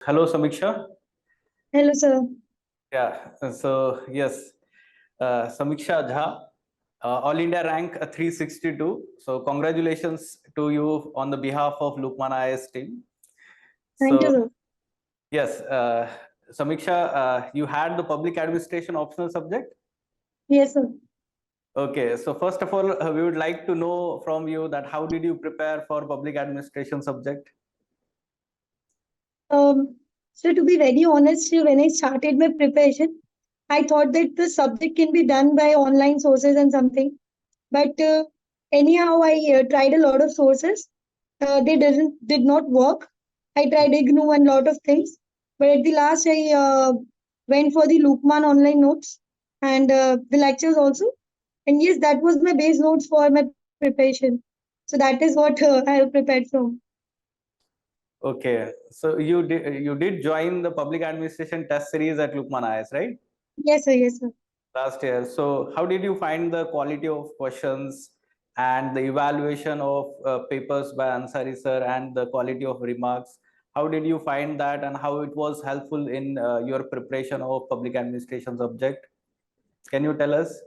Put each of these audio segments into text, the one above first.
Hello, Samixa. Hello, sir. Yeah, so yes, Samixa Jha, All India rank 362. So congratulations to you on the behalf of Lukmaan IAS team. Thank you, So sir. yes, Samixa, you had the public administration optional subject. Yes, sir. Okay, so first of all, we would like to know from you that how did you prepare for public administration subject? Um, so to be very honest, when I started my preparation, I thought that the subject can be done by online sources and something. But anyhow, I tried a lot of sources. They did not work. I tried IGNU and lot of things. But at the last, I went for the Lukman online notes and the lectures also. And yes, that was my base notes for my preparation. So that is what I have prepared from. Okay, so you did join the public administration test series at Lukmaan IAS, right? Yes, sir. Yes, sir. Last year. So, how did you find the quality of questions and the evaluation of papers by Ansari sir and the quality of remarks? How did you find that, and how it was helpful in your preparation of public administration subject? Can you tell us?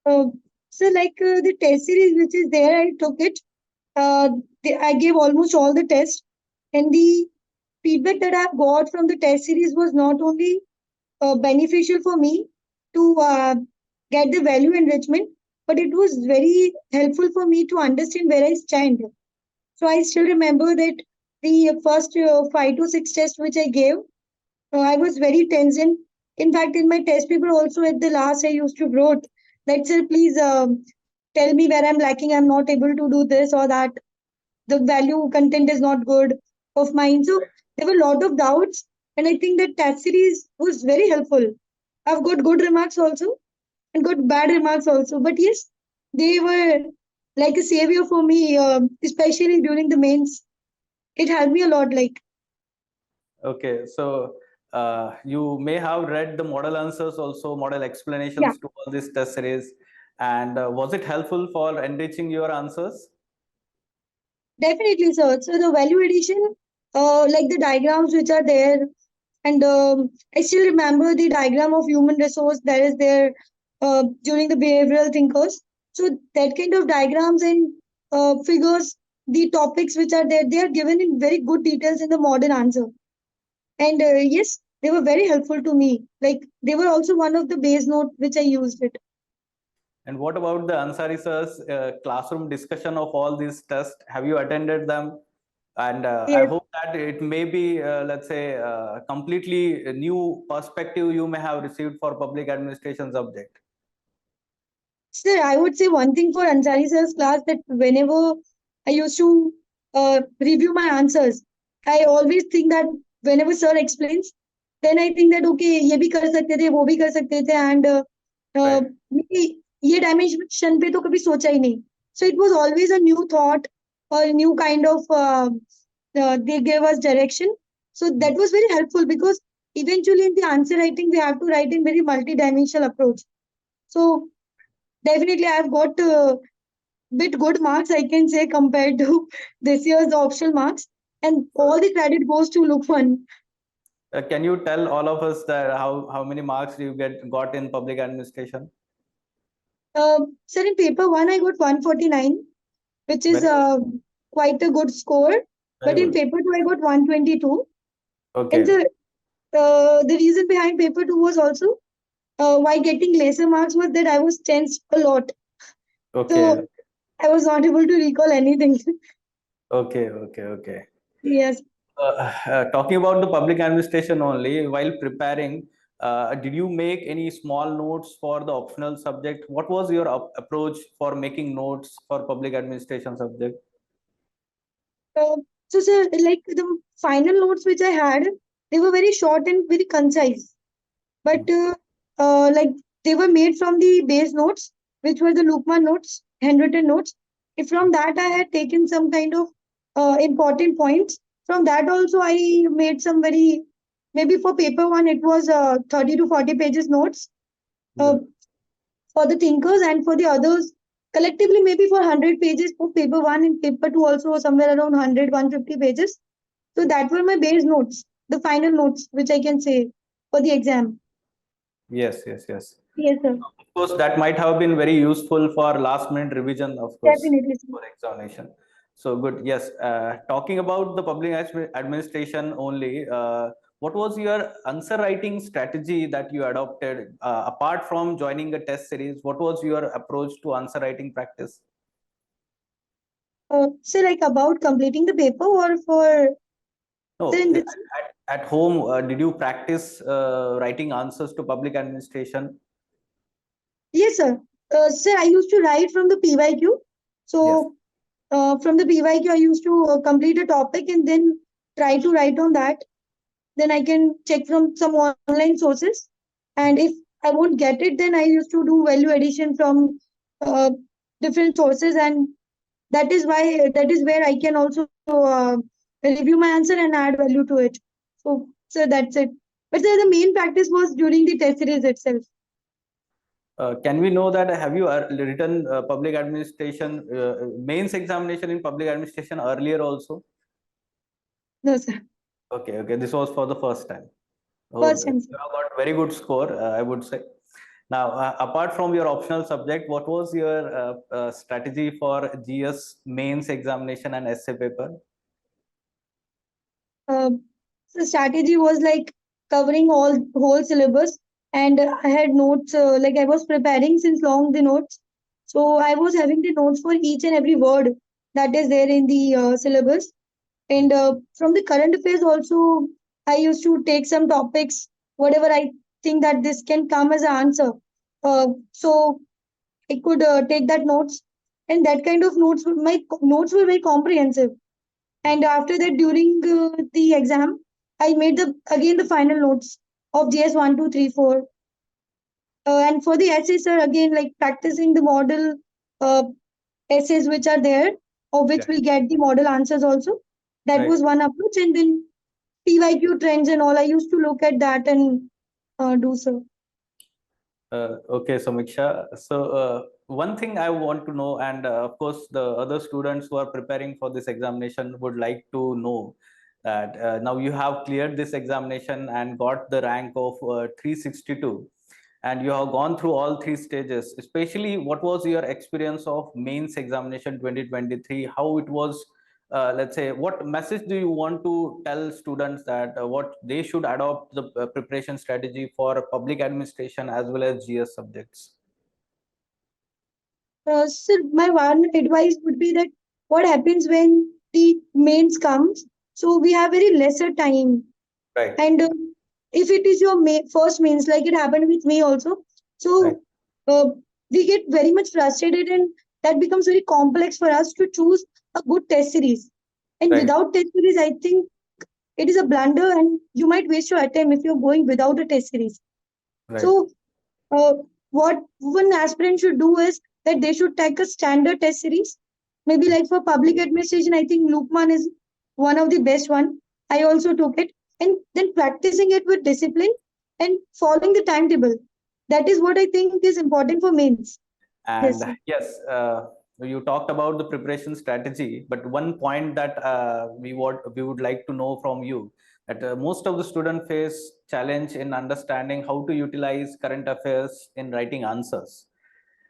Uh, so, like the test series which is there, I took it. Uh, I gave almost all the tests, and the feedback that I got from the test series was not only beneficial for me to get the value enrichment, but it was very helpful for me to understand where I stand. So I still remember that the first 5 to 6 tests which I gave, I was very tense. And in fact, in my test paper also at the last, I used to wrote that, sir, please tell me where I'm lacking. I'm not able to do this or that. The value content is not good of mine. So there were a lot of doubts. And I think that test series was very helpful. I've got good remarks also and got bad remarks also. But yes, they were like a savior for me, especially during the mains. It helped me a lot. Like, Okay, so you may have read the model answers also, model yeah. explanations to all these test series, and was it helpful for enriching your answers? Definitely, sir. So the value addition, like the diagrams which are there, and I still remember the diagram of human resource that is there during the behavioral thinkers. So that kind of diagrams and figures, the topics which are there, they are given in very good details in the modern answer. And yes, they were very helpful to me. Like they were also one of the base note which I used it. And what about the Ansari sir's classroom discussion of all these tests? Have you attended them? And I Yes. hope that it may be, let's say, completely a new perspective you may have received for public administration subject. Sir, I would say one thing for Ansari sir's class that whenever I used to review my answers, I always think that whenever sir explains, then I think that okay, ये भी कर सकते थे, वो भी कर सकते थे, and Right. maybe ये dimension पे तो कभी सोचा ही नहीं. So it was always a new thought or a new kind of they gave us direction. So that was very helpful because eventually in the answer writing we have to write in very multi-dimensional approach. So definitely, I've got bit good marks, I can say, compared to this year's optional marks. And all the credit goes to Lukman. Can you tell all of us that how many marks you got in public administration? Sir, in paper one, I got 149, which is Very good. quite a good score. Very But in good. paper two, I got 122. And Okay. the reason behind paper two was also why getting lesser marks was that I was tensed a lot. Okay. So I was not able to recall anything. Okay. Okay. Okay. Yes. Talking about the public administration only, while preparing, did you make any small notes for the optional subject? What was your approach for making notes for public administration subject? Uh, so, sir, like the final notes which I had, they were very short and very concise. But like they were made from the base notes, which were the Lukman notes, handwritten notes. If from that I had taken some kind of important points, from that also I made some very maybe for paper one it was 30 to 40 pages notes. Uh, Yeah. for the thinkers and for the others collectively maybe for 100 pages for paper one and paper two also somewhere around 100 150 pages. So that were my base notes, the final notes, which I can say for the exam. Yes, yes, yes. Yes, sir. Of course, that might have been very useful for last minute revision, of course, Definitely, sir. for examination. So good. Yes. Talking about the public administration only, what was your answer writing strategy that you adopted apart from joining a test series? What was your approach to answer writing practice? So like about completing the paper or for No, then at home, did you practice writing answers to public administration? yes, sir. Sir, I used to write from the PYQ. Yes. So from the PYQ, I used to complete a topic and then try to write on that. Then I can check from some online sources. And if I won't get it, then I used to do value addition from uh, different sources, and that is where I can also review my answer and add value to it. So that's it. But the main practice was during the test series itself. Can we know that have you written public administration mains examination in public administration earlier also? No, sir. Okay, okay. This was for the first time. Oh, First you time, sir. have got very good score, I would say. Now, apart from your optional subject, what was your strategy for GS mains examination and essay paper? Uh, so strategy was like covering all whole syllabus, and I had notes. Like I was preparing since long the notes, so I was having the notes for each and every word that is there in the syllabus. And from the current affairs also, I used to take some topics, whatever I think that this can come as an answer. So I could take that notes, and that kind of notes. My notes were very comprehensive. And after that, during the exam, I made the again the final notes of GS 1, 2, 3, 4. And for the essays, sir, again like practicing the model uh, essays which are there, of which Right. we get the model answers also. That Right. was one approach, and then PYQ trends and all. I used to look at that and do so. Okay, Samiksha. So, one thing I want to know, and of course, the other students who are preparing for this examination would like to know that now you have cleared this examination and got the rank of 362, and you have gone through all three stages. Especially, what was your experience of mains examination 2023? How it was, let's say, what message do you want to tell students that what they should adopt the preparation strategy for public administration as well as GS subjects? Sir, my one advice would be that what happens when the mains comes, so we have very lesser time. Right, And if it is your first mains, like it happened with me also, right, so uh, we get very much frustrated, and that becomes very complex for us to choose a good test series. And right, without test series, I think it is a blunder, and you might waste your time if you're going without a test series. right, So uh, what one aspirant should do is that they should take a standard test series. Maybe like for public administration, I think Lukman is one of the best one. I also took it, and then practicing it with discipline and following the timetable. That is what I think is important for mains. Yes, and sir. yes, you talked about the preparation strategy, but one point that we would like to know from you that most of the student face challenge in understanding how to utilize current affairs in writing answers.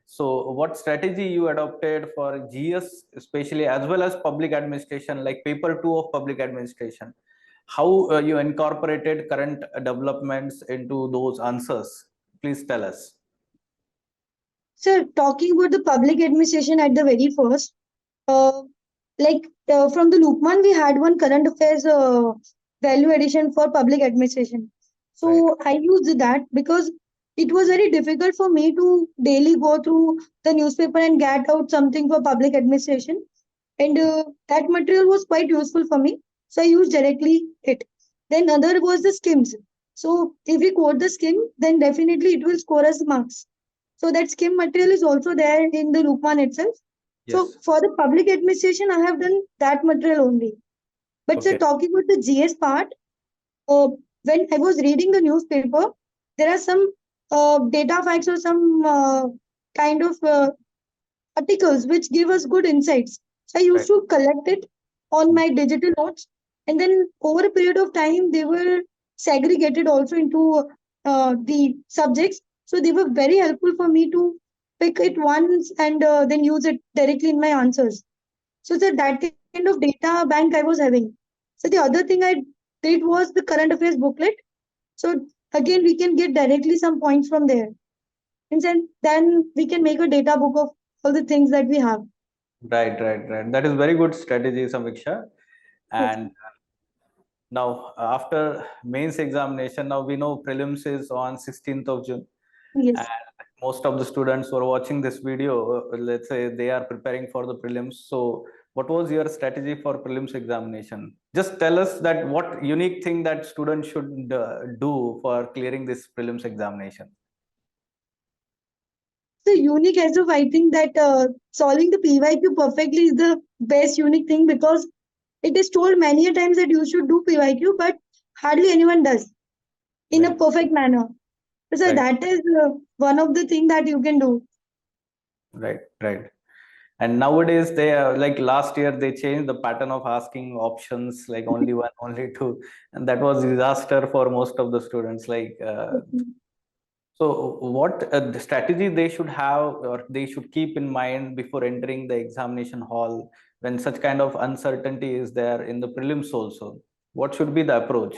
So, what strategy you adopted for GS, especially as well as public administration, like paper two of public administration? How you incorporated current developments into those answers? Please tell us. So talking about the public administration at the very first, uh, from the Lukman, we had one current affairs value addition for public administration. Right, So I used that because it was very difficult for me to daily go through the newspaper and get out something for public administration. And that material was quite useful for me. So I used directly it. Then other was the skims. So if we quote the skim, then definitely it will score us marks. So that skim material is also there in the Lukman itself. So yes, for the public administration, I have done that material only. But sir, okay, talking about the GS part, uh, when I was reading the newspaper, there are some data facts or some kind of articles which give us good insights. So I used right, to collect it on my digital notes. And then over a period of time, they were segregated also into the subjects. So they were very helpful for me to pick it once and then use it directly in my answers. So that kind of data bank I was having. So the other thing I did was the current affairs booklet. So again, we can get directly some points from there. And then we can make a data book of all the things that we have. Right. That is very good strategy, Samiksha. Yes. And now, after mains examination, now we know prelims is on 16th of June. Yes. And most of the students who are watching this video, let's say they are preparing for the prelims. So, what was your strategy for prelims examination? Just tell us that what unique thing that students should do for clearing this prelims examination. So unique as of I think that solving the PYQ perfectly is the best unique thing because it is told many a times that you should do PYQ, but hardly anyone does in a Right, perfect manner. So right, that is one of the thing that you can do. right. And nowadays, they like last year they changed the pattern of asking options, like only one, only two, and that was disaster for most of the students. So, what the strategy they should have or they should keep in mind before entering the examination hall when such kind of uncertainty is there in the prelims also? What should be the approach?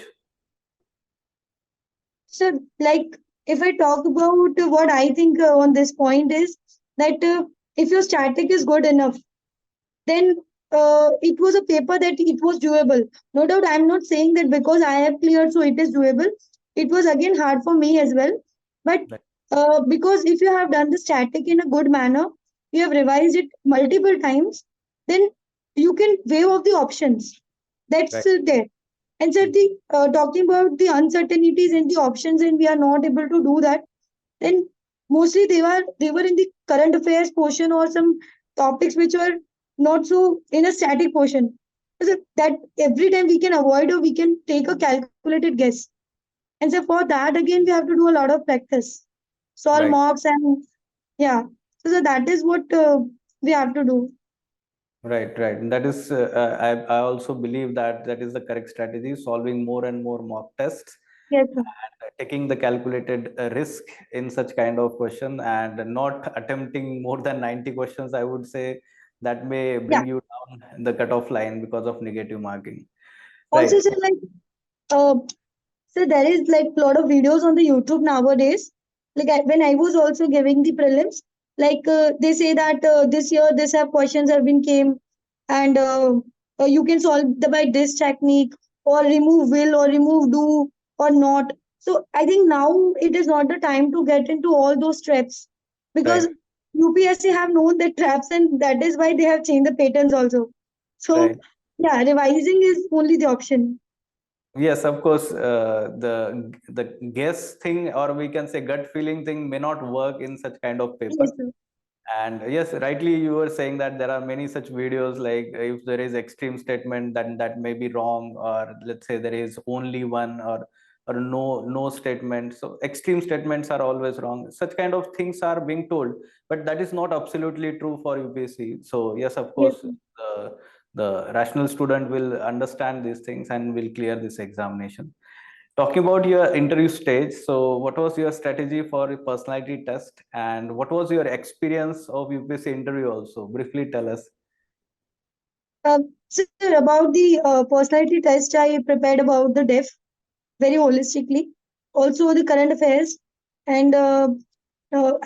So like if I talk about what I think on this point is that if your static is good enough, then it was a paper that it was doable. No doubt, I'm not saying that because I have cleared, so it is doable. It was again hard for me as well. But Right, because if you have done the static in a good manner, you have revised it multiple times, then you can waive off the options. That's right, there. And so the talking about the uncertainties and the options, and we are not able to do that, then mostly they were in the current affairs portion or some topics which were not so in a static portion. So that every time we can avoid or we can take a calculated guess. And so for that again we have to do a lot of practice, solve right. mocks and yeah. So that is what we have to do. Right. And that is, I also believe that that is the correct strategy, solving more and more mock tests Yes, sir. and taking the calculated risk in such kind of question and not attempting more than 90 questions, I would say that may Yeah. bring you down the cutoff line because of negative marking. Also, Right, sir, like uh, so there is like a lot of videos on the YouTube nowadays. Like when I was also giving the prelims, like they say that this year this have questions have been came, and you can solve the by this technique or remove will or remove do or not. So I think now it is not the time to get into all those traps because right, UPSC have known the traps and that is why they have changed the patterns also. So right. yeah, revising is only the option. Yes, of course, the guess thing, or we can say gut feeling thing, may not work in such kind of paper. Yes, sir. And yes, rightly you were saying that there are many such videos, like if there is extreme statement, then that may be wrong, or let's say there is only one or no statement. So extreme statements are always wrong. Such kind of things are being told, but that is not absolutely true for UPSC. So yes, of Yes, course, sir. the rational student will understand these things and will clear this examination. Talking about your interview stage, so what was your strategy for a personality test and what was your experience of UPSC interview also? Briefly tell us. Sir, about the personality test, I prepared about the deaf very holistically. Also, the current affairs, and I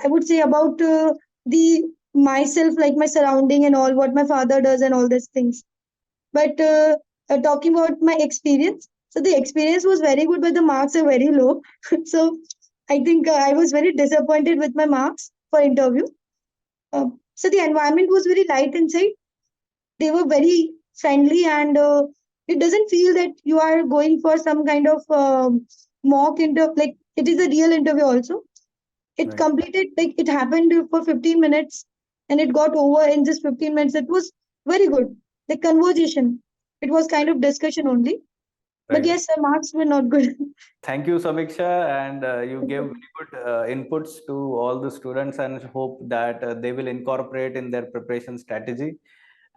would say about the myself, like my surrounding and all, what my father does and all these things. But talking about my experience, so the experience was very good, but the marks are very low. So I think I was very disappointed with my marks for interview. So the environment was very light inside, they were very friendly and it doesn't feel that you are going for some kind of mock interview, like it is a real interview also. It Right, completed, like it happened for 15 minutes and it got over in just 15 minutes. It was very good, the conversation, it was kind of discussion only. But right. yes, the marks were not good. Thank you, Samiksha, and you gave very good inputs to all the students and hope that they will incorporate in their preparation strategy.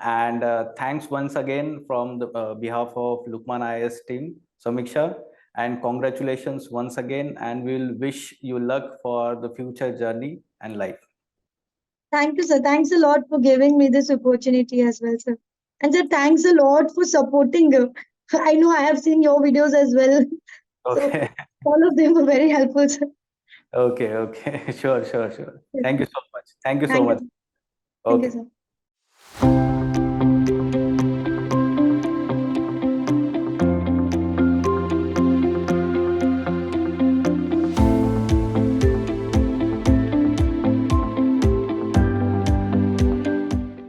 And thanks once again from the behalf of Lukmaan IAS team, Samiksha, and congratulations once again. And we'll wish you luck for the future journey and life. Thank you, sir. Thanks a lot for giving me this opportunity as well, sir. And sir, thanks a lot for supporting. I know I have seen your videos as well. So Okay. all of them were very helpful, sir. Okay. Okay. Sure. Sure. Sure. Yes, Thank sir. you so much. Thank you so Thank much. you. Thank you, Okay. sir.